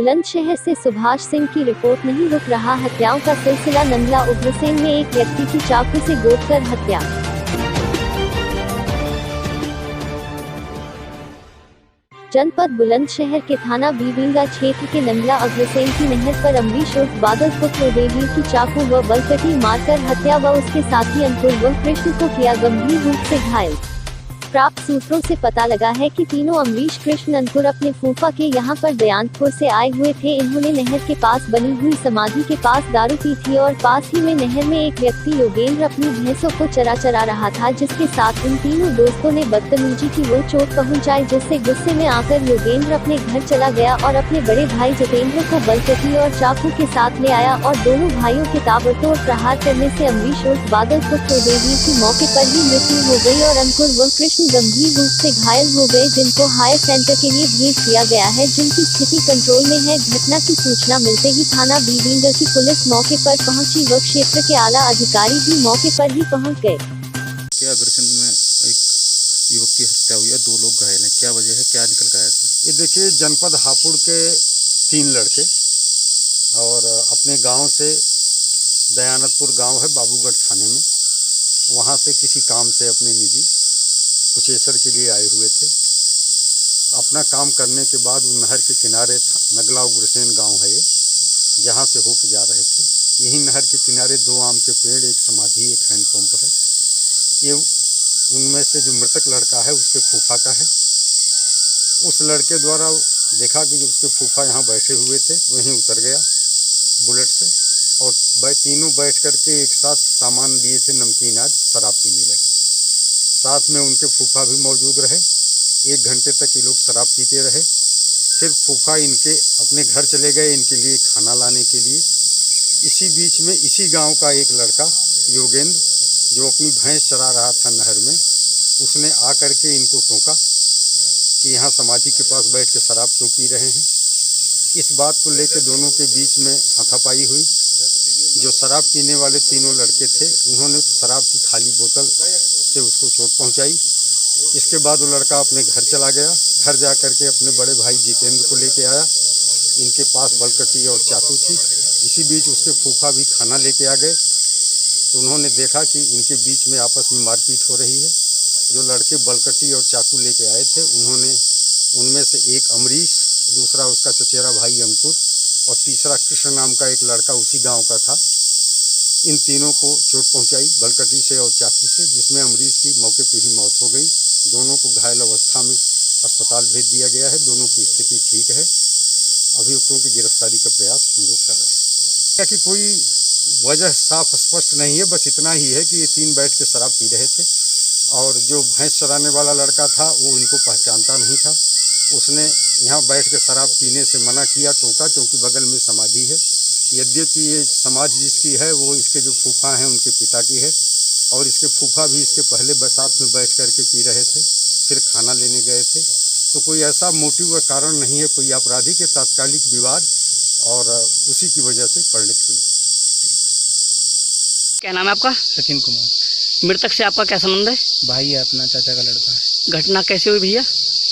बुलंदशहर से सुभाष सिंह की रिपोर्ट। नहीं रुक रहा हत्याओं का सिलसिला। नंगला उग्रसेन में एक व्यक्ति की चाकू से गोदकर हत्या। जनपद बुलंदशहर के थाना बीबिंगा क्षेत्र के नंगला अग्रसेन की नहर पर अमरीश उर्फ बादल पुत्र उदयवीर की चाकू व बलकटी मारकर हत्या व उसके साथी अंकुर व कृष्ण को किया गंभीर रूप से घायल। प्राप्त सूत्रों से पता लगा है कि तीनों अमरीश, कृष्ण, अंकुर अपने फूफा के यहां पर दयांतपुर से आए हुए थे। इन्होंने नहर के पास बनी हुई समाधि के पास दारू पी थी और पास ही में नहर में एक व्यक्ति योगेंद्र अपनी भैंसों को चरा रहा था, जिसके साथ इन तीनों दोस्तों ने बदतमीजी की वो चोट पहुंचाई, जिससे गुस्से में आकर योगेंद्र अपने घर चला गया और अपने बड़े भाई जितेंद्र को बलकटी और चाकू के साथ ले आया और दोनों भाइयों के ताबड़तोड़ प्रहार करने से अमरीश उर्फ बादल पुत्र उदयवीर की मौके पर ही मृत्यु हो गई और अंकुर व कृष्ण गंभीर रूप से घायल हो गए, जिनको हायर सेंटर के लिए भेज दिया गया है, जिनकी स्थिति कंट्रोल में है। घटना की सूचना मिलते ही थाना बीबिंगा की पुलिस मौके पर पहुंची व क्षेत्र के आला अधिकारी भी मौके पर ही पहुंच गए। अग्रसेन में एक युवक की हत्या हुई है, 2 लोग घायल हैं, क्या वजह है, क्या निकल गया है? ये देखिए, जनपद हापुड़ के 3 लड़के और अपने गांव से दयानतपुर गांव है बाबूगढ़ थाने में, वहां से किसी काम से अपने निजी कुचेसर के लिए आए हुए थे। अपना काम करने के बाद वो नहर के किनारे नगला उग्रसेन गांव है ये, जहां से होकर जा रहे थे। यही नहर के किनारे 2 आम के पेड़, एक समाधि, एक हैंडपंप है। ये उनमें से जो मृतक लड़का है उसके फूफा का है। उस लड़के द्वारा देखा कि उसके फूफा यहाँ बैठे हुए थे, वहीं उतर गया बुलेट से और तीनों बैठ करके एक साथ सामान लिए थे, नमकीन आज शराब पीने लगे। साथ में उनके फूफा भी मौजूद रहे। 1 घंटे तक ये लोग शराब पीते रहे। फिर फूफा इनके अपने घर चले गए इनके लिए खाना लाने के लिए। इसी बीच में इसी गांव का एक लड़का योगेंद्र, जो अपनी भैंस चरा रहा था नहर में, उसने आकर के इनको टोका कि यहाँ समाधि के पास बैठ के शराब क्यों पी रहे हैं। इस बात को लेकर दोनों के बीच में हाथापाई हुई। जो शराब पीने वाले तीनों लड़के थे, उन्होंने शराब की खाली बोतल से उसको चोट पहुंचाई। इसके बाद वो लड़का अपने घर चला गया। घर जा करके अपने बड़े भाई जितेंद्र को लेके आया। इनके पास बलकटी और चाकू थी। इसी बीच उसके फूफा भी खाना लेके आ गए, तो उन्होंने देखा कि इनके बीच में आपस में मारपीट हो रही है। जो लड़के बलकटी और चाकू लेके आए थे, उन्होंने उनमें से एक अमरीश, दूसरा उसका चचेरा भाई अंकुर और तीसरा कृष्ण नाम का एक लड़का उसी गांव का था, इन तीनों को चोट पहुंचाई बलकटी से और चाकू से, जिसमें अमरीश की मौके पर ही मौत हो गई। दोनों को घायल अवस्था में अस्पताल भेज दिया गया है। दोनों की स्थिति ठीक है। अभियुक्तों की गिरफ्तारी का प्रयास हम लोग कर रहे हैं। कि कोई वजह साफ स्पष्ट नहीं है, बस इतना ही है कि ये 3 बैठ के शराब पी रहे थे और जो भैंस चराने वाला लड़का था वो इनको पहचानता नहीं था। उसने यहाँ बैठ के शराब पीने से मना किया, टोका, क्योंकि बगल में समाधि है। यद्यपि ये समाधि जिसकी है वो इसके जो फूफा हैं उनके पिता की है और इसके फूफा भी इसके पहले बसात में बैठ करके पी रहे थे, फिर खाना लेने गए थे। तो कोई ऐसा मोटिव व कारण नहीं है, कोई आपराधिक है, तात्कालिक विवाद और उसी की वजह से परिणित हुई। क्या नाम है आपका? सचिन कुमार। मृतक से आपका क्या संबंध है? भाई है, अपना चाचा का लड़का है। घटना कैसे हुई भैया?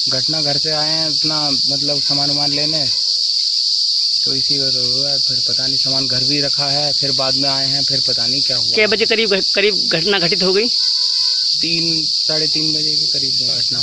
घटना घर से आए हैं अपना मतलब सामान लेने, तो इसी वजह हुआ। फिर पता नहीं, सामान घर भी रखा है, फिर बाद में आए हैं, फिर पता नहीं क्या हुआ। क्या बजे करीब घटना घटित हो गई? 3 साढ़े 3 बजे के करीब घटना